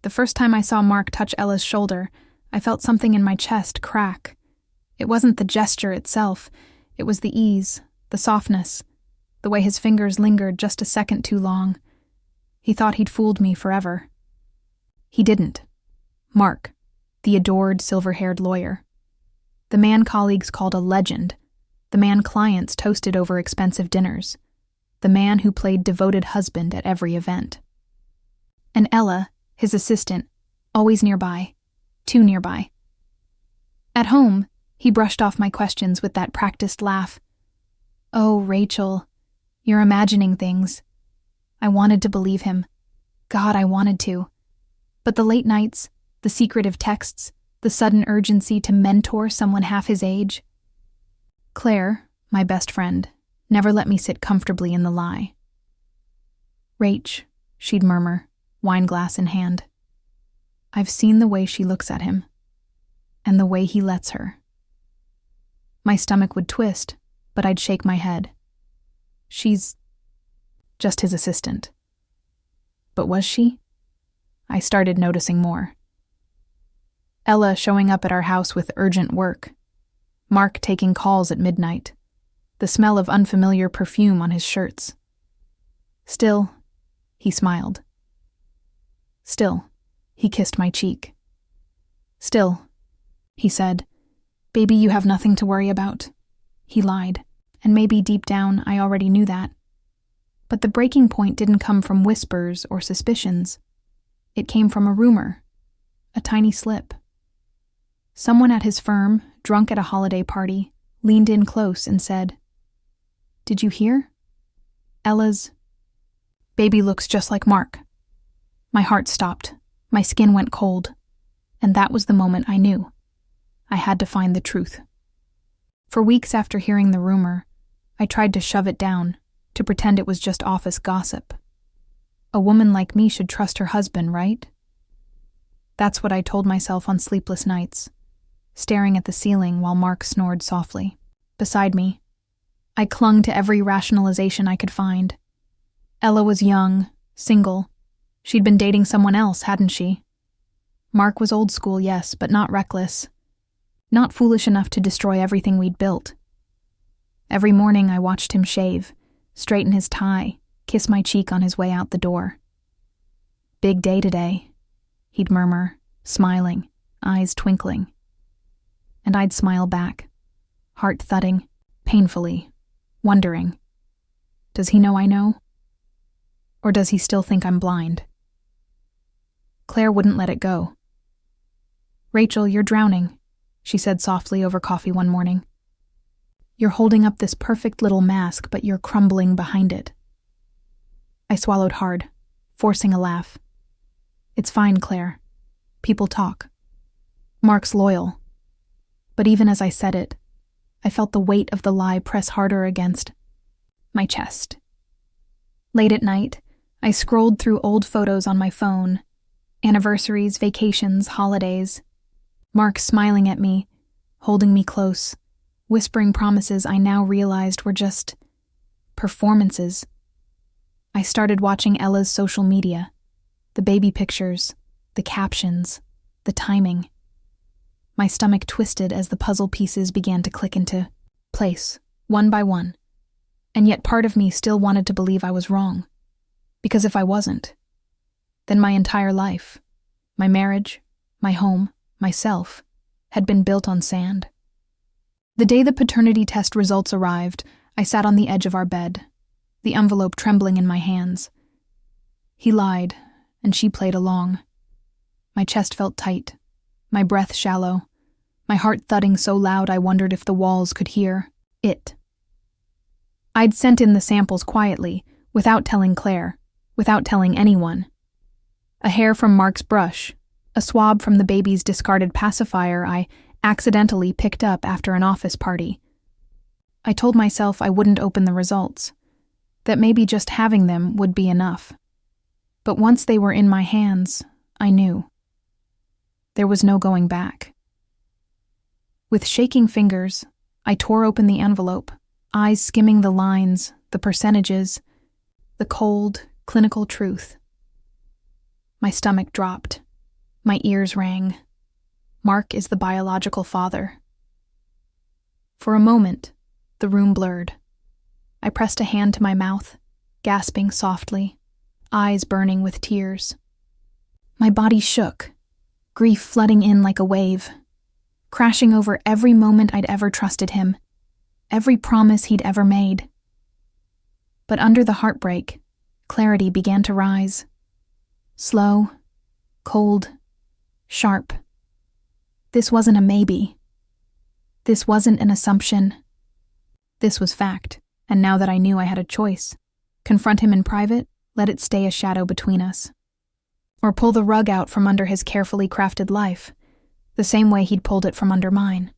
The first time I saw Mark touch Ella's shoulder, I felt something in my chest crack. It wasn't the gesture itself, it was the ease, the softness, the way his fingers lingered just a second too long. He thought he'd fooled me forever. He didn't. Mark, the adored silver-haired lawyer. The man colleagues called a legend, the man clients toasted over expensive dinners, the man who played devoted husband at every event. And Ella, his assistant, always nearby, too nearby. At home, he brushed off my questions with that practiced laugh. "Oh, Rachel, you're imagining things." I wanted to believe him. God, I wanted to. But the late nights, the secretive texts, the sudden urgency to mentor someone half his age. Claire, my best friend, never let me sit comfortably in the lie. "Rach," she'd murmur, wineglass in hand. I've seen the way she looks at him, and the way he lets her. My stomach would twist, but I'd shake my head. She's just his assistant. But was she? I started noticing more. Ella showing up at our house with urgent work. Mark taking calls at midnight. The smell of unfamiliar perfume on his shirts. Still, he smiled. Still, he kissed my cheek. Still, he said, "Baby, you have nothing to worry about." He lied, and maybe deep down I already knew that. But the breaking point didn't come from whispers or suspicions. It came from a rumor, a tiny slip. Someone at his firm, drunk at a holiday party, leaned in close and said, "Did you hear? Ella's baby looks just like Mark." My heart stopped, my skin went cold, and that was the moment I knew. I had to find the truth. For weeks after hearing the rumor, I tried to shove it down, to pretend it was just office gossip. A woman like me should trust her husband, right? That's what I told myself on sleepless nights, staring at the ceiling while Mark snored softly. Beside me, I clung to every rationalization I could find. Ella was young, single. She'd been dating someone else, hadn't she? Mark was old school, yes, but not reckless. Not foolish enough to destroy everything we'd built. Every morning I watched him shave, straighten his tie, kiss my cheek on his way out the door. "Big day today," he'd murmur, smiling, eyes twinkling. And I'd smile back, heart thudding, painfully, wondering, does he know I know? Or does he still think I'm blind? Claire wouldn't let it go. "Rachel, you're drowning," she said softly over coffee one morning. "You're holding up this perfect little mask, but you're crumbling behind it." I swallowed hard, forcing a laugh. "It's fine, Claire. People talk. Mark's loyal." But even as I said it, I felt the weight of the lie press harder against my chest. Late at night, I scrolled through old photos on my phone. Anniversaries, vacations, holidays. Mark smiling at me, holding me close, whispering promises I now realized were just performances. I started watching Ella's social media, the baby pictures, the captions, the timing. My stomach twisted as the puzzle pieces began to click into place, one by one. And yet part of me still wanted to believe I was wrong. Because if I wasn't, then my entire life, my marriage, my home, myself, had been built on sand. The day the paternity test results arrived, I sat on the edge of our bed, the envelope trembling in my hands. He lied, and she played along. My chest felt tight, my breath shallow, my heart thudding so loud I wondered if the walls could hear it. I'd sent in the samples quietly, without telling Claire, without telling anyone. A hair from Mark's brush, a swab from the baby's discarded pacifier I accidentally picked up after an office party. I told myself I wouldn't open the results, that maybe just having them would be enough. But once they were in my hands, I knew. There was no going back. With shaking fingers, I tore open the envelope, eyes skimming the lines, the percentages, the cold, clinical truth. My stomach dropped, My ears rang. Mark is the biological father. For a moment, the room blurred. I pressed a hand to my mouth, gasping softly, eyes burning with tears. My body shook, grief flooding in like a wave, crashing over every moment I'd ever trusted him, every promise he'd ever made. But under the heartbreak, clarity began to rise. Slow, cold, sharp. This wasn't a maybe. This wasn't an assumption. This was fact, and now that I knew I had a choice, confront him in private, let it stay a shadow between us. Or pull the rug out from under his carefully crafted life, the same way he'd pulled it from under mine.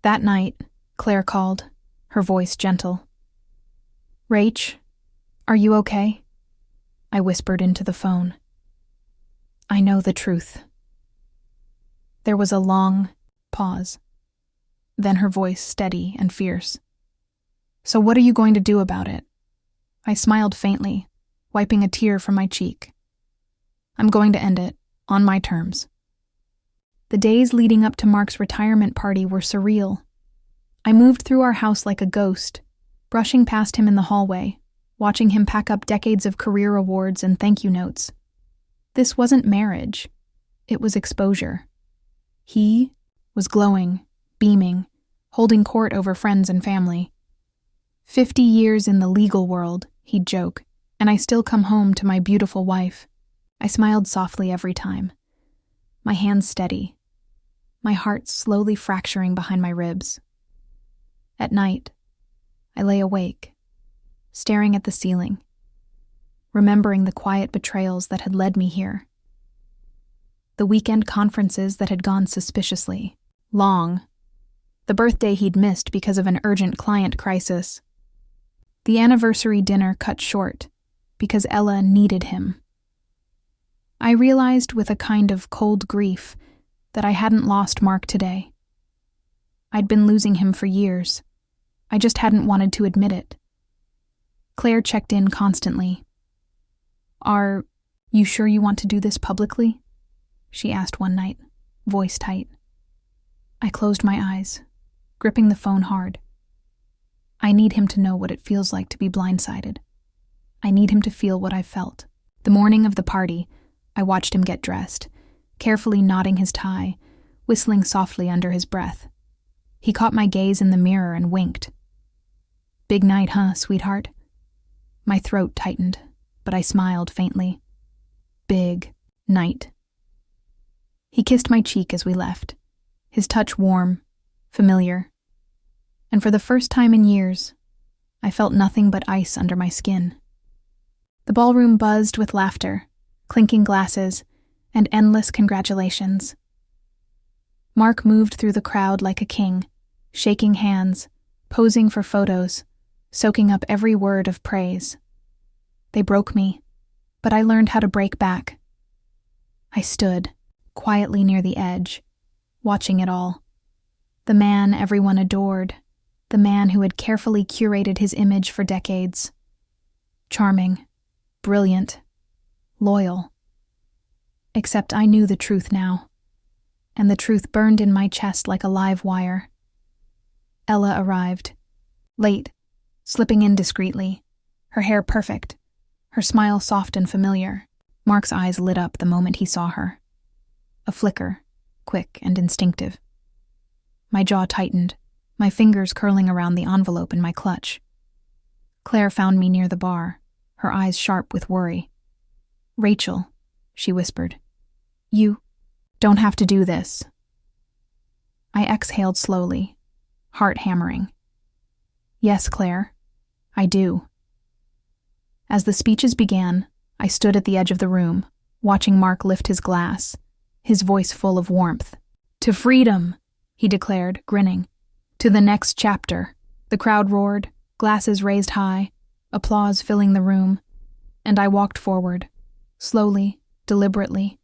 That night, Claire called, her voice gentle. "Rach, are you okay?" I whispered into the phone. "I know the truth." There was a long pause. Then her voice steady and fierce. "So what are you going to do about it?" I smiled faintly, wiping a tear from my cheek. "I'm going to end it, on my terms." The days leading up to Mark's retirement party were surreal. I moved through our house like a ghost, brushing past him in the hallway, watching him pack up decades of career awards and thank you notes. This wasn't marriage. It was exposure. He was glowing, beaming, holding court over friends and family. 50 years in the legal world, he'd joke, and I still come home to my beautiful wife. I smiled softly every time. My hands steady, my heart slowly fracturing behind my ribs. At night, I lay awake, staring at the ceiling, remembering the quiet betrayals that had led me here. The weekend conferences that had gone suspiciously, long. The birthday he'd missed because of an urgent client crisis. The anniversary dinner cut short because Ella needed him. I realized with a kind of cold grief that I hadn't lost Mark today. I'd been losing him for years. I just hadn't wanted to admit it. Claire checked in constantly. "Are you sure you want to do this publicly?" she asked one night, voice tight. I closed my eyes, gripping the phone hard. I need him to know what it feels like to be blindsided. I need him to feel what I felt. The morning of the party, I watched him get dressed, carefully knotting his tie, whistling softly under his breath. He caught my gaze in the mirror and winked. "Big night, huh, sweetheart?" My throat tightened, but I smiled faintly. Big night. He kissed my cheek as we left, his touch warm, familiar. And for the first time in years, I felt nothing but ice under my skin. The ballroom buzzed with laughter, clinking glasses, and endless congratulations. Mark moved through the crowd like a king, shaking hands, posing for photos, soaking up every word of praise. They broke me, but I learned how to break back. I stood, quietly near the edge, watching it all. The man everyone adored, the man who had carefully curated his image for decades. Charming, brilliant, loyal. Except I knew the truth now, and the truth burned in my chest like a live wire. Ella arrived, late, slipping in discreetly, her hair perfect, her smile soft and familiar. Mark's eyes lit up the moment he saw her. A flicker, quick and instinctive. My jaw tightened, my fingers curling around the envelope in my clutch. Claire found me near the bar, her eyes sharp with worry. "Rachel," she whispered, "you don't have to do this." I exhaled slowly, heart hammering. "Yes, Claire, I do." As the speeches began, I stood at the edge of the room, watching Mark lift his glass, his voice full of warmth. "To freedom," he declared, grinning. "To the next chapter." The crowd roared, glasses raised high, applause filling the room, and I walked forward, slowly, deliberately,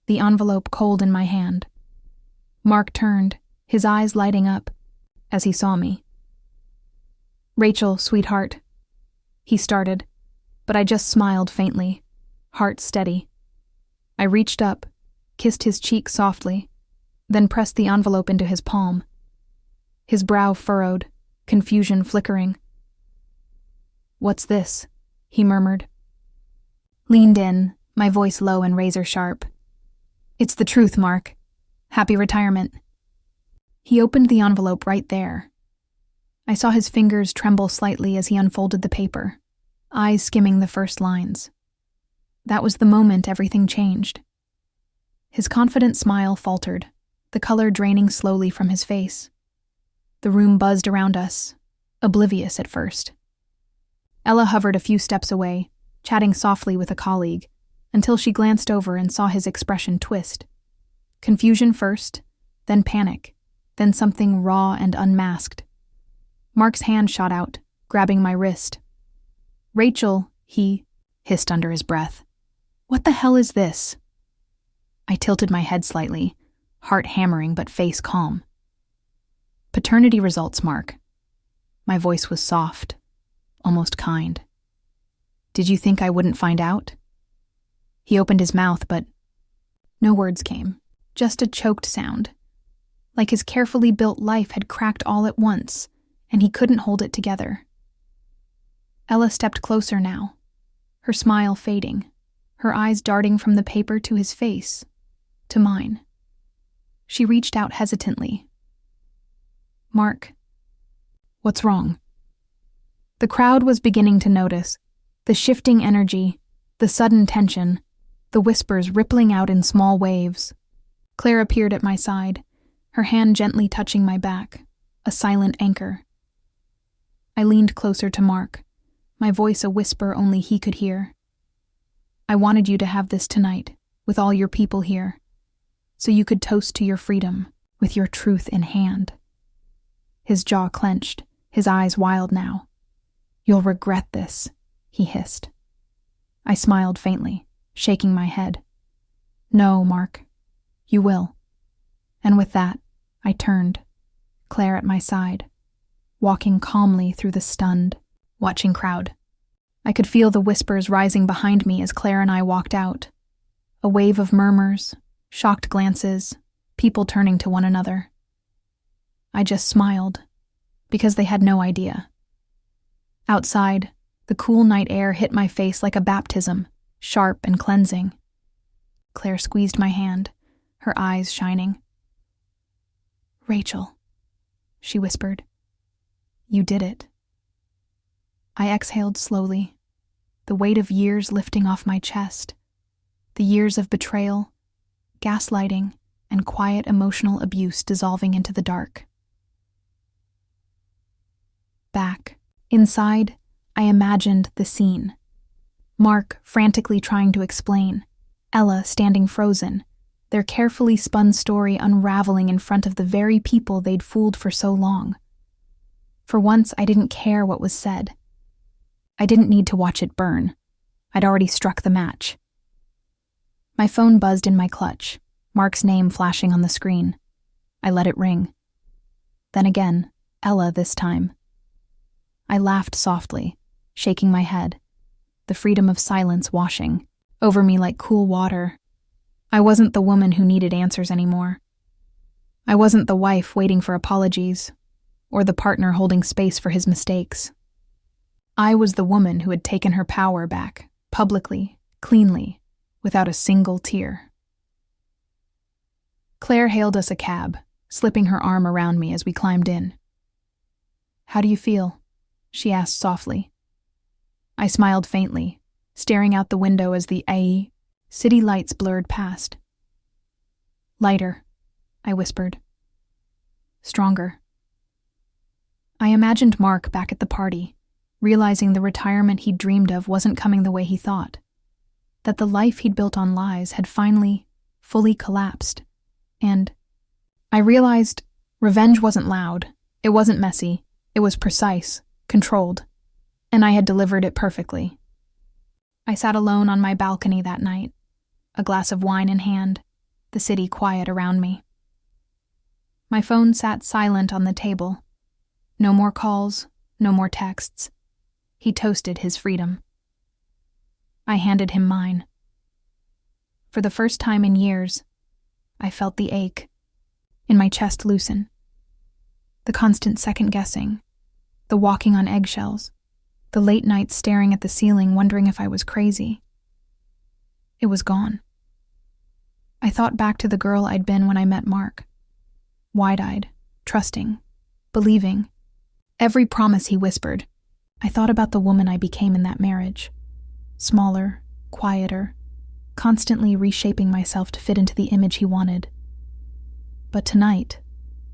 the envelope cold in my hand. Mark turned, his eyes lighting up, as he saw me. "Rachel, sweetheart," he started, but I just smiled faintly, heart steady. I reached up, kissed his cheek softly, then pressed the envelope into his palm. His brow furrowed, confusion flickering. "What's this?" he murmured. Leaned in, my voice low and razor sharp. "It's the truth, Mark. Happy retirement." He opened the envelope right there. I saw his fingers tremble slightly as he unfolded the paper, eyes skimming the first lines. That was the moment everything changed. His confident smile faltered, the color draining slowly from his face. The room buzzed around us, oblivious at first. Ella hovered a few steps away, chatting softly with a colleague, until she glanced over and saw his expression twist. Confusion first, then panic, then something raw and unmasked. Mark's hand shot out, grabbing my wrist. "Rachel," he hissed under his breath. "What the hell is this?" I tilted my head slightly, heart hammering but face calm. "Paternity results, Mark." My voice was soft, almost kind. "Did you think I wouldn't find out?" He opened his mouth, but no words came, just a choked sound, like his carefully built life had cracked all at once, and he couldn't hold it together. Ella stepped closer now, her smile fading, her eyes darting from the paper to his face, to mine. She reached out hesitantly. "Mark, what's wrong?" The crowd was beginning to notice, the shifting energy, the sudden tension, the whispers rippling out in small waves. Claire appeared at my side, her hand gently touching my back, a silent anchor. I leaned closer to Mark, my voice a whisper only he could hear. "I wanted you to have this tonight, with all your people here, so you could toast to your freedom, with your truth in hand." His jaw clenched, his eyes wild now. "You'll regret this," he hissed. I smiled faintly, shaking my head. "No, Mark, you will." And with that, I turned, Claire at my side, walking calmly through the stunned, watching crowd. I could feel the whispers rising behind me as Claire and I walked out. A wave of murmurs, shocked glances, people turning to one another. I just smiled, because they had no idea. Outside, the cool night air hit my face like a baptism, sharp and cleansing. Claire squeezed my hand, her eyes shining. "Rachel," she whispered, "you did it." I exhaled slowly, the weight of years lifting off my chest, the years of betrayal, gaslighting, and quiet emotional abuse dissolving into the dark. Back, inside, I imagined the scene. Mark frantically trying to explain, Ella standing frozen, their carefully spun story unraveling in front of the very people they'd fooled for so long. For once, I didn't care what was said. I didn't need to watch it burn. I'd already struck the match. My phone buzzed in my clutch, Mark's name flashing on the screen. I let it ring. Then again, Ella this time. I laughed softly, shaking my head, the freedom of silence washing over me like cool water. I wasn't the woman who needed answers anymore. I wasn't the wife waiting for apologies, or the partner holding space for his mistakes. I was the woman who had taken her power back, publicly, cleanly, without a single tear. Claire hailed us a cab, slipping her arm around me as we climbed in. "How do you feel?" she asked softly. I smiled faintly, staring out the window as the city lights blurred past. "Lighter," I whispered. "Stronger." I imagined Mark back at the party, realizing the retirement he'd dreamed of wasn't coming the way he thought, that the life he'd built on lies had finally, fully collapsed. And I realized revenge wasn't loud, it wasn't messy, it was precise, controlled, and I had delivered it perfectly. I sat alone on my balcony that night, a glass of wine in hand, the city quiet around me. My phone sat silent on the table. No more calls, no more texts. He toasted his freedom. I handed him mine. For the first time in years, I felt the ache in my chest loosen. The constant second-guessing, the walking on eggshells, the late nights staring at the ceiling wondering if I was crazy. It was gone. I thought back to the girl I'd been when I met Mark. Wide-eyed, trusting, believing. Every promise he whispered. I thought about the woman I became in that marriage. Smaller, quieter, constantly reshaping myself to fit into the image he wanted. But tonight,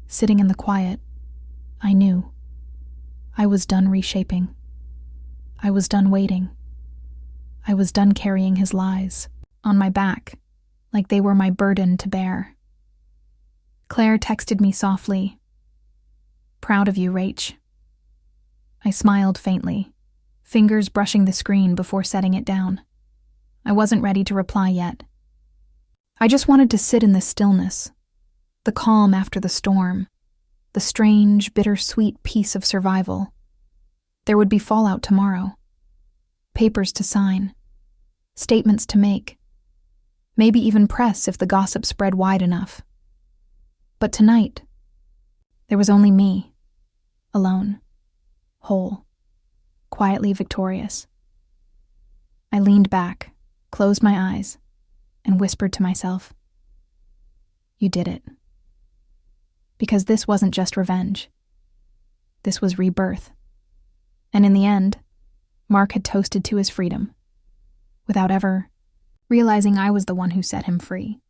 sitting in the quiet, I knew. I was done reshaping. I was done waiting. I was done carrying his lies on my back, like they were my burden to bear. Claire texted me softly, "Proud of you, Rach." I smiled faintly, fingers brushing the screen before setting it down. I wasn't ready to reply yet. I just wanted to sit in this stillness, the calm after the storm, the strange, bittersweet peace of survival. There would be fallout tomorrow. Papers to sign. Statements to make. Maybe even press if the gossip spread wide enough. But tonight, there was only me, alone, whole, quietly victorious. I leaned back, closed my eyes, and whispered to myself, "You did it." Because this wasn't just revenge. This was rebirth. And in the end, Mark had toasted to his freedom, without ever realizing I was the one who set him free.